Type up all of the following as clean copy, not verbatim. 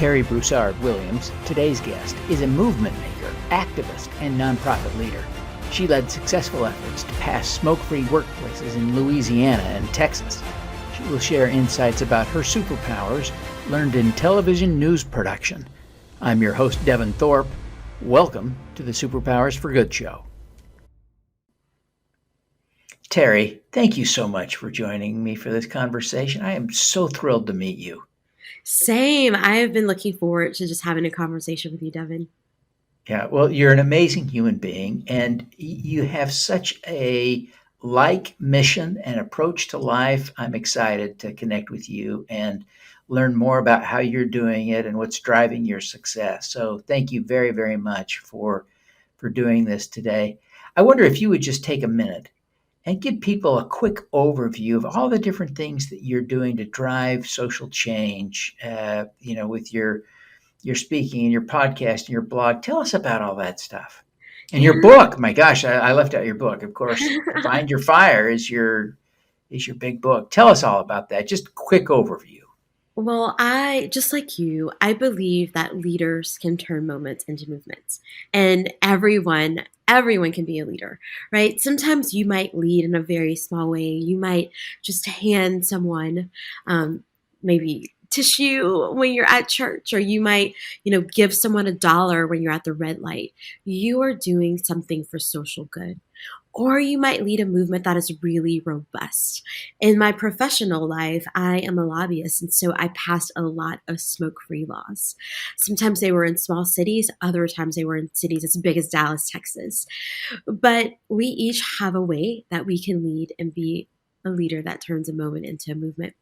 Terri Broussard Williams, today's guest, is a movement maker, activist, and nonprofit leader. She led successful efforts to pass smoke-free workplaces in Louisiana and Texas. She will share insights about her superpowers learned in television news production. I'm your host, Devin Thorpe. Welcome to the Superpowers for Good show. Terri, thank you so much for joining me for this conversation. I am so thrilled to meet you. Same. I have been looking forward to just having a conversation with you, Devin. Yeah, well, you're an amazing human being, and you have such a like mission and approach to life. I'm excited to connect with you and learn more about how you're doing it and what's driving your success. So thank you very, very much for doing this today. I wonder if you would just take a minute and give people a quick overview of all the different things that you're doing to drive social change, with your speaking and your podcast and your blog. Tell us about all that stuff. And your book, my gosh, I left out your book. Of course, Find Your Fire is your big book. Tell us all about that. Just a quick overview. Well, just like you, I believe that leaders can turn moments into movements, and everyone can be a leader, right? Sometimes you might lead in a very small way. You might just hand someone, maybe tissue when you're at church, or you might, give someone $1 when you're at the red light. You are doing something for social good. Or you might lead a movement that is really robust. In my professional life, I am a lobbyist, and so I passed a lot of smoke-free laws. Sometimes they were in small cities, other times they were in cities as big as Dallas, Texas. But we each have a way that we can lead and be a leader that turns a moment into a movement.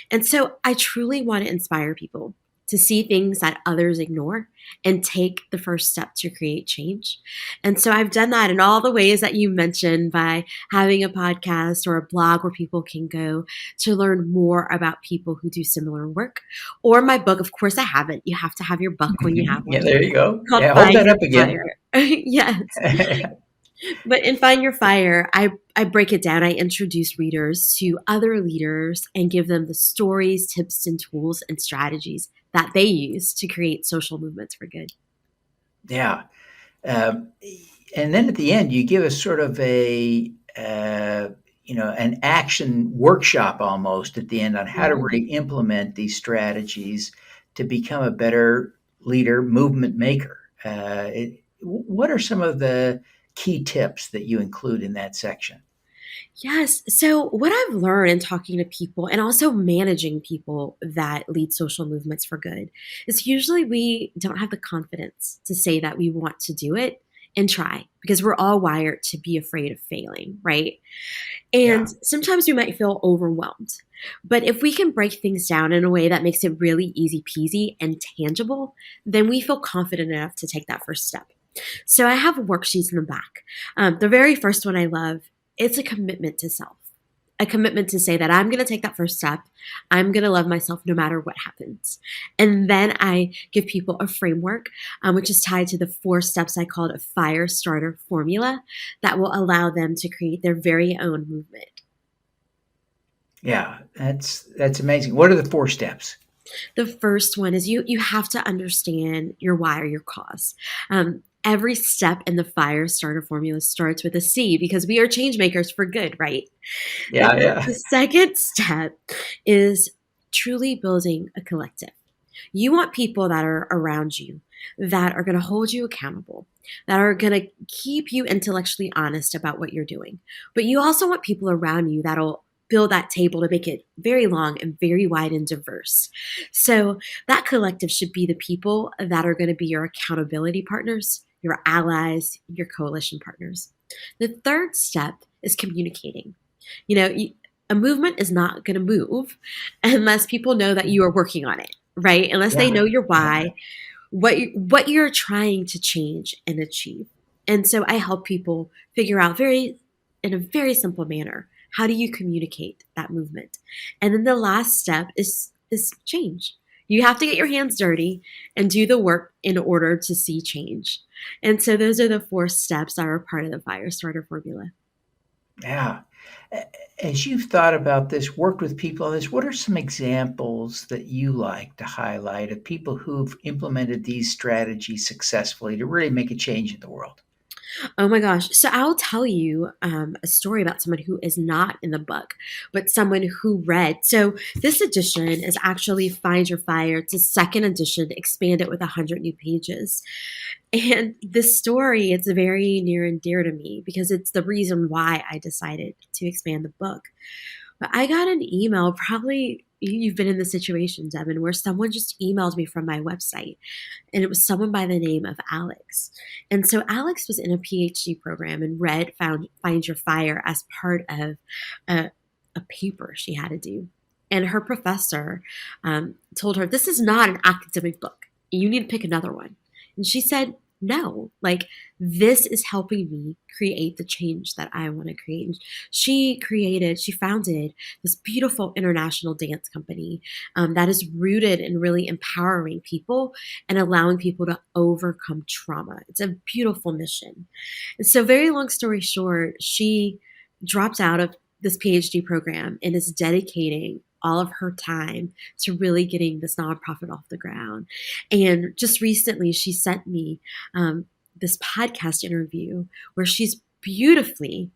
And so I truly want to inspire people to see things that others ignore and take the first step to create change. And so I've done that in all the ways that you mentioned, by having a podcast or a blog where people can go to learn more about people who do similar work. Or my book, of course I have it. You have to have your book when you have one. Yeah, there you go. Yeah, hold that up again. Yes. But in Find Your Fire, I break it down. I introduce readers to other leaders and give them the stories, tips, and tools and strategies that they use to create social movements for good. Yeah. And then at the end, you give us sort of an action workshop almost at the end on how to really implement these strategies to become a better leader, movement maker. What are some of the key tips that you include in that section? Yes. So what I've learned in talking to people and also managing people that lead social movements for good is usually we don't have the confidence to say that we want to do it and try, because we're all wired to be afraid of failing, right? And sometimes we might feel overwhelmed. But if we can break things down in a way that makes it really easy peasy and tangible, then we feel confident enough to take that first step. So I have worksheets in the back. The very first one I love, it's a commitment to self, a commitment to say that I'm going to take that first step. I'm going to love myself no matter what happens. And then I give people a framework, which is tied to the 4 steps I called a fire starter formula that will allow them to create their very own movement. Yeah, that's amazing. What are the 4 steps? The first one is you have to understand your why or your cause. Every step in the fire starter formula starts with a C, because we are change makers for good, right? Yeah. The second step is truly building a collective. You want people that are around you, that are going to hold you accountable, that are going to keep you intellectually honest about what you're doing. But you also want people around you that'll build that table to make it very long and very wide and diverse. So that collective should be the people that are going to be your accountability partners, your allies, your coalition partners. The third step is communicating. A movement is not going to move unless people know that you are working on it, right? Unless they know your why, what you're trying to change and achieve. And so I help people figure out in a very simple manner, how do you communicate that movement? And then the last step is change. You have to get your hands dirty and do the work in order to see change. And so those are the 4 steps that are part of the fire starter formula. Yeah. As you've thought about this, worked with people on this, what are some examples that you like to highlight of people who've implemented these strategies successfully to really make a change in the world? Oh my gosh. So I'll tell you a story about someone who is not in the book, but someone who read. So this edition is actually Find Your Fire. It's a second edition, expanded with 100 new pages. And this story, it's very near and dear to me because it's the reason why I decided to expand the book. But I got an email, probably you've been in the situation, Devin, where someone just emailed me from my website, and it was someone by the name of Alex. And so Alex was in a PhD program and read Find Your Fire as part of a, a paper she had to do. And her professor told her, "This is not an academic book. You need to pick another one." And she said, "No, like this is helping me create the change that I want to create." And she founded this beautiful international dance company that is rooted in really empowering people and allowing people to overcome trauma. It's a beautiful mission. And so, very long story short, she dropped out of this PhD program and is dedicating all of her time to really getting this nonprofit off the ground. And just recently, she sent me this podcast interview where she's beautifully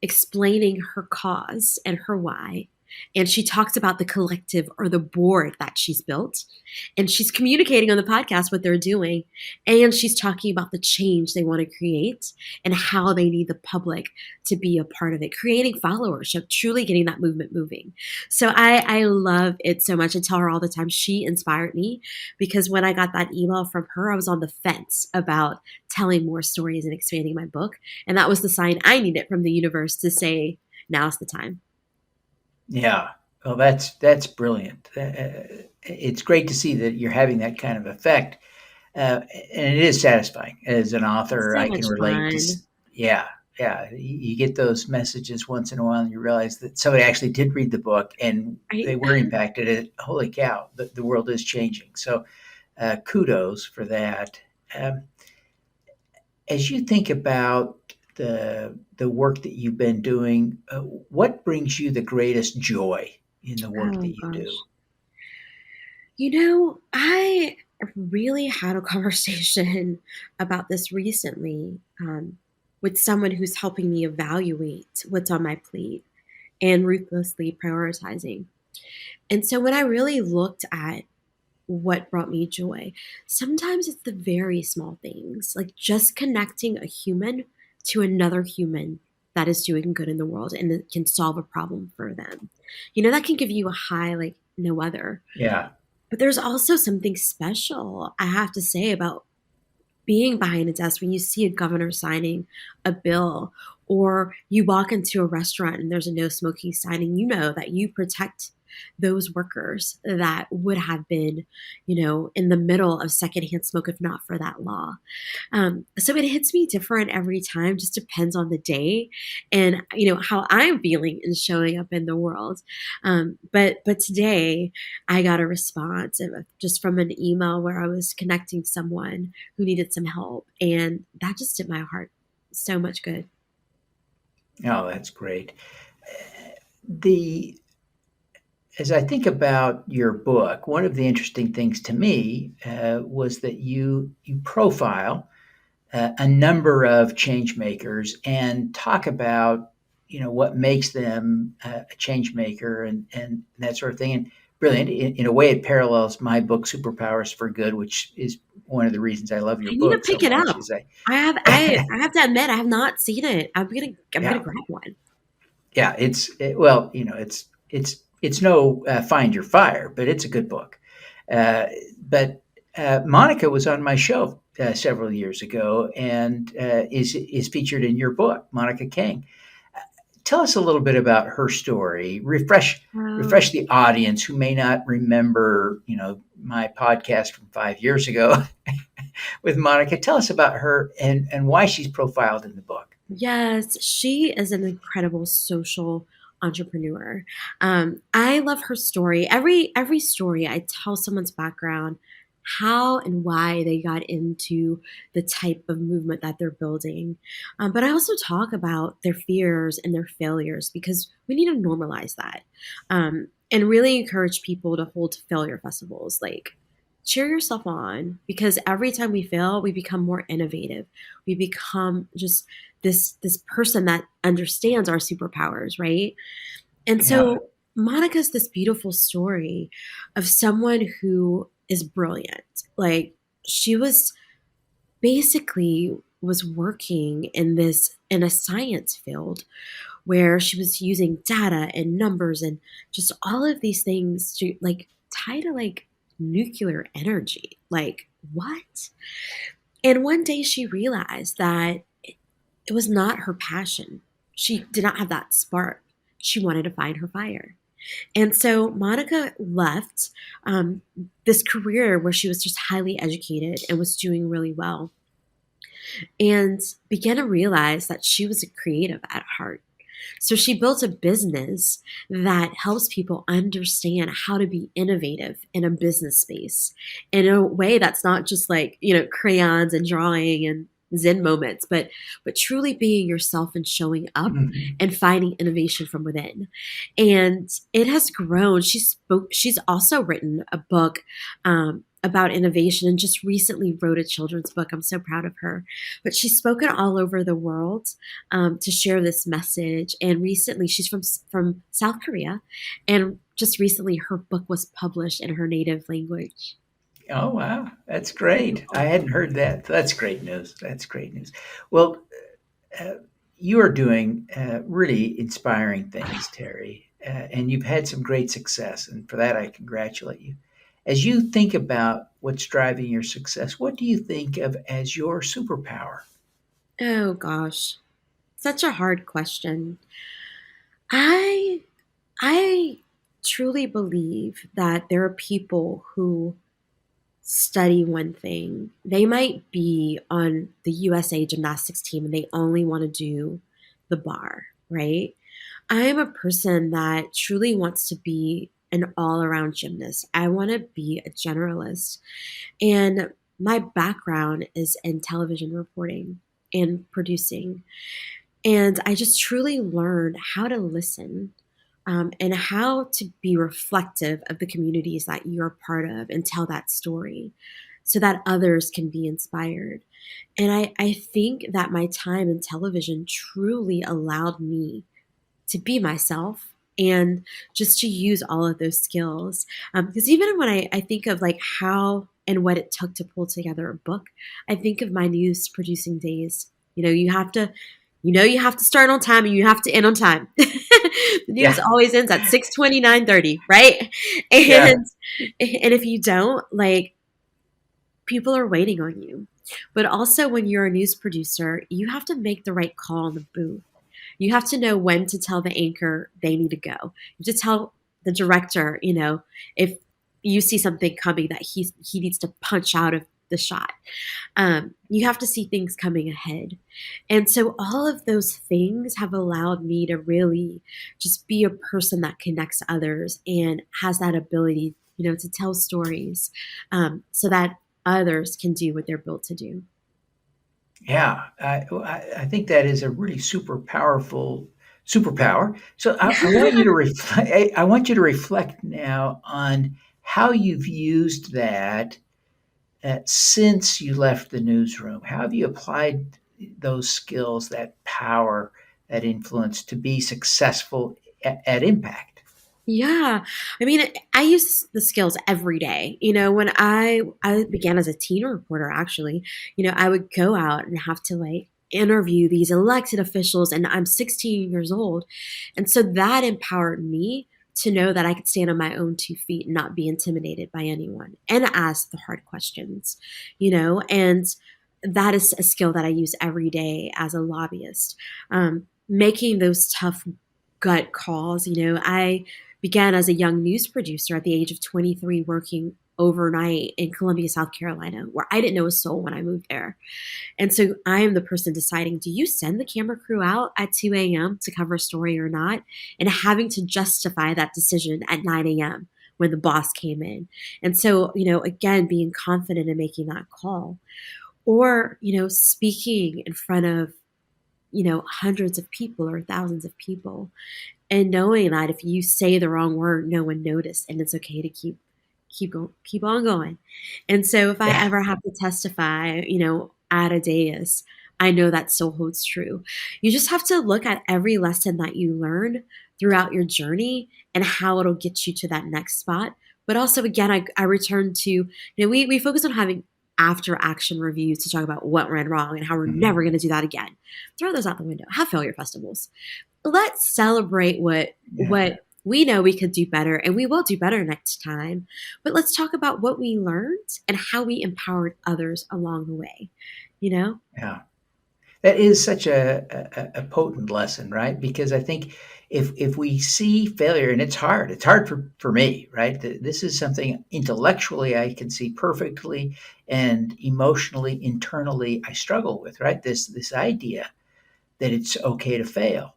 explaining her cause and her why. And she talks about the collective or the board that she's built. And she's communicating on the podcast what they're doing. And she's talking about the change they want to create and how they need the public to be a part of it, creating followership, truly getting that movement moving. So I love it so much. I tell her all the time, she inspired me because when I got that email from her, I was on the fence about telling more stories and expanding my book. And that was the sign I needed from the universe to say, now's the time. Yeah. Well, that's brilliant. It's great to see that you're having that kind of effect, and it is satisfying as an author. So I can much relate to. fun. Yeah, yeah. You get those messages once in a while, and you realize that somebody actually did read the book and Right? they were impacted. And holy cow, the world is changing. So, kudos for that. Um, as you think about the work that you've been doing, what brings you the greatest joy in the work Oh that you do? gosh. I really had a conversation about this recently with someone who's helping me evaluate what's on my plate and ruthlessly prioritizing. And so when I really looked at what brought me joy, sometimes it's the very small things, like just connecting a human to another human that is doing good in the world and that can solve a problem for them. That can give you a high like no other. Yeah, But there's also something special, I have to say, about being behind a desk when you see a governor signing a bill, or you walk into a restaurant and there's a no smoking sign, and you know that you protect those workers that would have been, in the middle of secondhand smoke if not for that law. So it hits me different every time, just depends on the day and how I'm feeling and showing up in the world. But today I got a response just from an email where I was connecting someone who needed some help, and that just did my heart so much good. oh, that's great. The As I think about your book, one of the interesting things to me was that you profile a number of change makers and talk about what makes them a change maker and that sort of thing. And brilliant. In a way, it parallels my book Superpowers for Good, which is one of the reasons I love your I need to book so pick it much. up. Is I I have to admit I have not seen it. I'm gonna yeah, grab one. yeah. Well, it's no Find Your Fire, but it's a good book. But Monica was on my show several years ago and is featured in your book, Monica King. Tell us a little bit about her story. Refresh Um, the audience who may not remember, my podcast from 5 years ago with Monica. Tell us about her and why she's profiled in the book. Yes, she is an incredible social entrepreneur. I love her story. Every story I tell someone's background, how and why they got into the type of movement that they're building. But I also talk about their fears and their failures because we need to normalize that, and really encourage people to hold failure festivals. Like, cheer yourself on, because every time we fail, we become more innovative. We become just this person that understands our superpowers, right? And Yeah. so Monica's this beautiful story of someone who is brilliant. Like, she was basically was working in a science field where she was using data and numbers and just all of these things to like tie to like nuclear energy. Like, what? And one day she realized that it was not her passion. She did not have that spark. She wanted to find her fire. And so Monica left this career where she was just highly educated and was doing really well, and began to realize that she was a creative at heart. So she built a business that helps people understand how to be innovative in a business space in a way that's not just like, crayons and drawing and Zen moments, but truly being yourself and showing up Mhm. and finding innovation from within. And it has grown. She's also written a book about innovation, and just recently wrote a children's book. I'm so proud of her. But she's spoken all over the world to share this message. And recently, she's from South Korea, and just recently, her book was published in her native language. Oh, wow. That's great. I hadn't heard that. That's great news. That's great news. Well, uh, you are doing really inspiring things, Terry, and you've had some great success. And for that, I congratulate you. As you think about what's driving your success, what do you think of as your superpower? Oh gosh, such a hard question. I I truly believe that there are people who study one thing. They might be on the USA gymnastics team and they only want to do the bar, right? I am a person that truly wants to be an all around gymnast. I want to be a generalist. And my background is in television reporting and producing. And I just truly learned how to listen, and how to be reflective of the communities that you're part of and tell that story so that others can be inspired. And I think that my time in television truly allowed me to be myself and just to use all of those skills. Because even when I think of like how and what it took to pull together a book, I think of my news producing days. You have to start on time and you have to end on time. The news Yeah, always ends at 6:20, 9:30, right? yeah, And if you don't, like, people are waiting on you. But also when you're a news producer, you have to make the right call in the booth. You have to know when to tell the anchor they need to go. You have to tell the director, if you see something coming that he needs to punch out of the shot. You have to see things coming ahead. And so all of those things have allowed me to really just be a person that connects to others and has that ability, to tell stories, so that others can do what they're built to do. yeah. I think that is a really super powerful superpower. So I want you to reflect. I want you to reflect now on how you've used that since you left the newsroom. How have you applied those skills, that power, that influence to be successful at Impact? Yeah. I mean, I use the skills every day. When I began as a teen reporter, actually, I would go out and have to like interview these elected officials, and I'm 16 years old. And so that empowered me to know that I could stand on my own 2 feet and not be intimidated by anyone and ask the hard questions. And that is a skill that I use every day as a lobbyist. Making those tough gut calls. I began as a young news producer at the age of 23, working overnight in Columbia, South Carolina, where I didn't know a soul when I moved there. And so I am the person deciding, do you send the camera crew out at 2 a.m. to cover a story or not? And having to justify that decision at 9 a.m. when the boss came in. And so, again, being confident in making that call, or, speaking in front of, hundreds of people or thousands of people, and knowing that if you say the wrong word, no one noticed, and it's okay to keep on going. And so if I Yeah. ever have to testify, at a dais, I know that still holds true. You just have to look at every lesson that you learn throughout your journey and how it'll get you to that next spot. But also, again, I return to, we focus on having after action reviews to talk about what went wrong and how we're Mhm. never going to do that again. Throw those out the window. Have failure festivals. Let's celebrate what Yeah. we know we could do better, and we will do better next time. But let's talk about what we learned and how we empowered others along the way. You know? Yeah. That is such a potent lesson, right? Because I think if we see failure, and it's hard for me, right? This is something intellectually I can see perfectly, and emotionally, internally, I struggle with, right? This idea that it's okay to fail,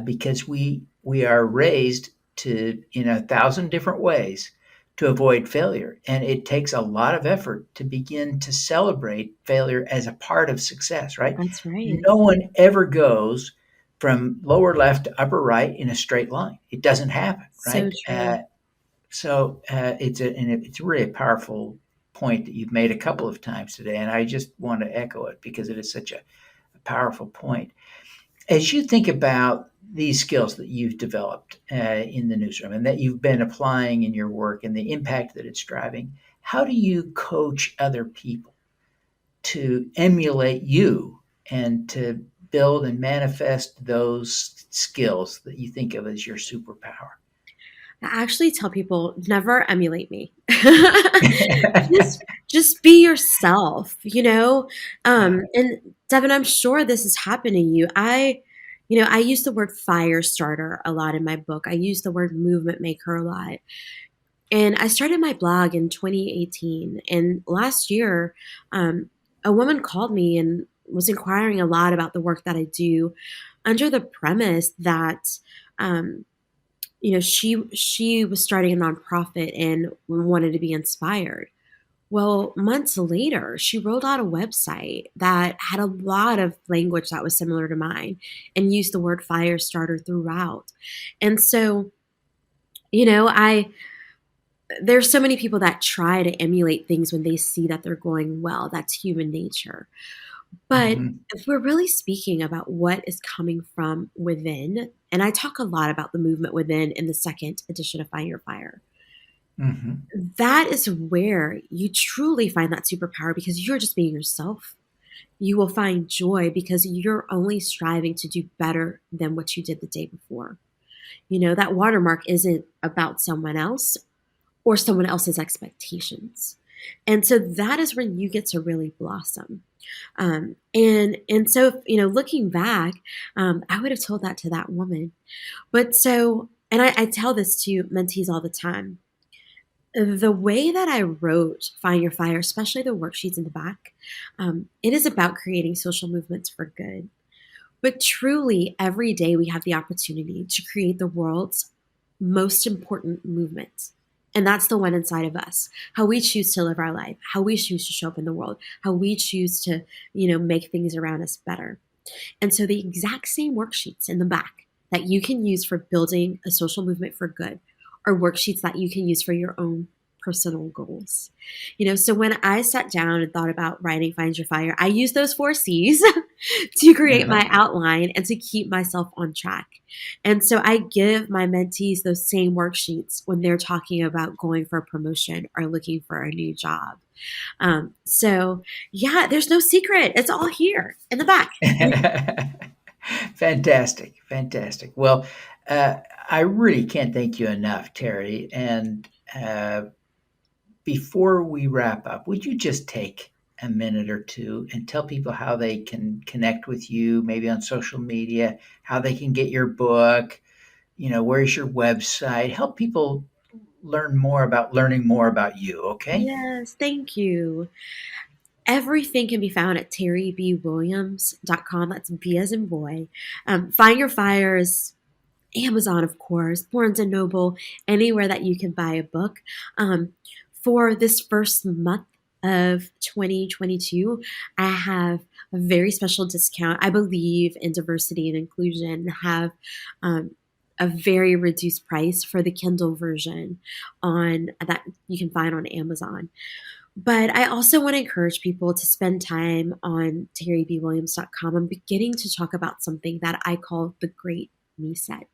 because we are raised to in a thousand different ways to avoid failure, and it takes a lot of effort to begin to celebrate failure as a part of success. Right? That's right. No one ever goes from lower left to upper right in a straight line. It doesn't happen. So Right? true. It's really a powerful point that you've made a couple of times today, and I just want to echo it because it is such a powerful point. As you think about these skills that you've developed in the newsroom and that you've been applying in your work and the impact that it's driving, how do you coach other people to emulate you and to build and manifest those skills that you think of as your superpower? I actually tell people never emulate me. Just be yourself, Yeah. And Devin, I'm sure this has happened to you. I use the word fire starter a lot in my book. I use the word movement maker a lot. And I started my blog in 2018. And last year, a woman called me and was inquiring a lot about the work that I do, under the premise that um, she was starting a nonprofit and wanted to be inspired. Well, months later, she rolled out a website that had a lot of language that was similar to mine and used the word fire starter throughout. And so, I there's so many people that try to emulate things when they see that they're going well. That's human nature. But Hmm. if we're really speaking about what is coming from within, and I talk a lot about the movement within in the second edition of Find Your Fire, Hmm. that is where you truly find that superpower because you're just being yourself. You will find joy because you're only striving to do better than what you did the day before. That watermark isn't about someone else or someone else's expectations. And so that is when you get to really blossom. And so, looking back, I would have told that to that woman. But so, and I tell this to mentees all the time. The way that I wrote Find Your Fire, especially the worksheets in the back, it is about creating social movements for good. But truly, every day we have the opportunity to create the world's most important movement. And that's the one inside of us. How we choose to live our life, how we choose to show up in the world, how we choose to, make things around us better. And so the exact same worksheets in the back that you can use for building a social movement for good are worksheets that you can use for your own personal goals. So when I sat down and thought about writing Find Your Fire, I used those 4 C's to create Uh-huh. my outline and to keep myself on track. And so I give my mentees those same worksheets when they're talking about going for a promotion or looking for a new job. So yeah, there's no secret. It's all here in the back. Fantastic, fantastic. Well, I really can't thank you enough, Terry. And before we wrap up, would you just take a minute or two and tell people how they can connect with you, maybe on social media, how they can get your book, where's your website? Help people learning more about you, okay? Yes, thank you. Everything can be found at terrybwilliams.com. That's B as in boy. Find Your Fire is Amazon, of course, Barnes and Noble, anywhere that you can buy a book. For this first month of 2022, I have a very special discount. I believe in diversity and inclusion, have a very reduced price for the Kindle version on that you can find on Amazon. But I also want to encourage people to spend time on terribwilliams.com. I'm beginning to talk about something that I call the Great Reset.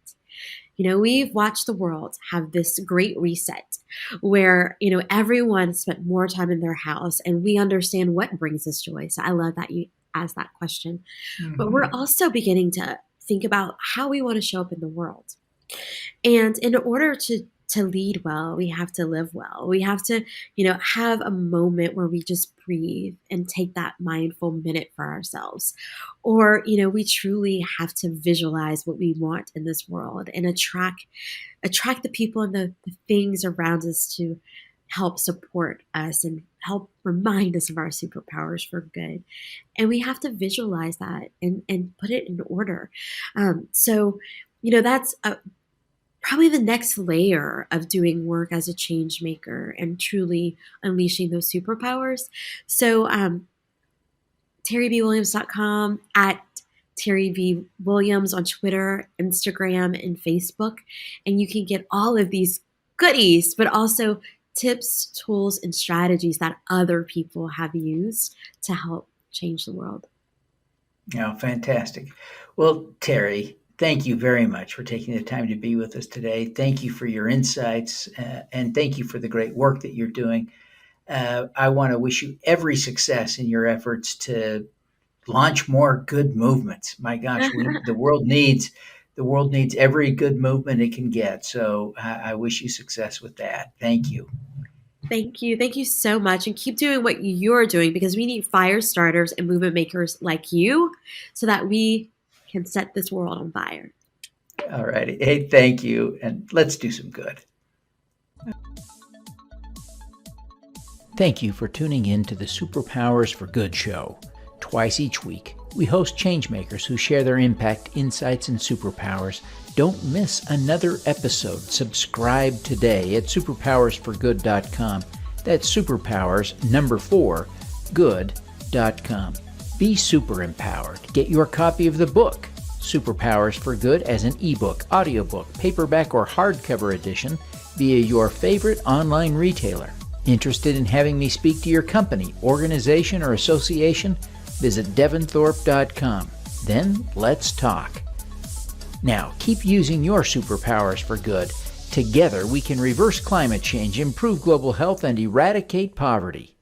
We've watched the world have this great reset where, everyone spent more time in their house and we understand what brings us joy. So I love that you asked that question. But we're also beginning to think about how we want to show up in the world. And in order to lead well, we have to live well. We have to, have a moment where we just breathe and take that mindful minute for ourselves. Or, we truly have to visualize what we want in this world and attract the people and the things around us to help support us and help remind us of our superpowers for good. And we have to visualize that and put it in order. So, that's probably the next layer of doing work as a change maker and truly unleashing those superpowers. So terribwilliams.com, at Terri B. Williams on Twitter, Instagram, and Facebook. And you can get all of these goodies, but also tips, tools, and strategies that other people have used to help change the world. Yeah, fantastic. Well, Terri, thank you very much for taking the time to be with us today. Thank you for your insights, and thank you for the great work that you're doing. I want to wish you every success in your efforts to launch more good movements. My gosh, the world needs every good movement it can get. So I wish you success with that. Thank you. Thank you. Thank you so much. And keep doing what you're doing, because we need fire starters and movement makers like you so that we can set this world on fire. All righty. Hey, thank you. And let's do some good. Thank you for tuning in to the Superpowers for Good show. Twice each week, we host changemakers who share their impact, insights, and superpowers. Don't miss another episode. Subscribe today at superpowersforgood.com. That's superpowers, 4, good.com. Be super empowered. Get your copy of the book, Superpowers for Good, as an ebook, audiobook, paperback, or hardcover edition via your favorite online retailer. Interested in having me speak to your company, organization, or association? Visit devinthorpe.com. Then let's talk. Now, keep using your superpowers for good. Together, we can reverse climate change, improve global health, and eradicate poverty.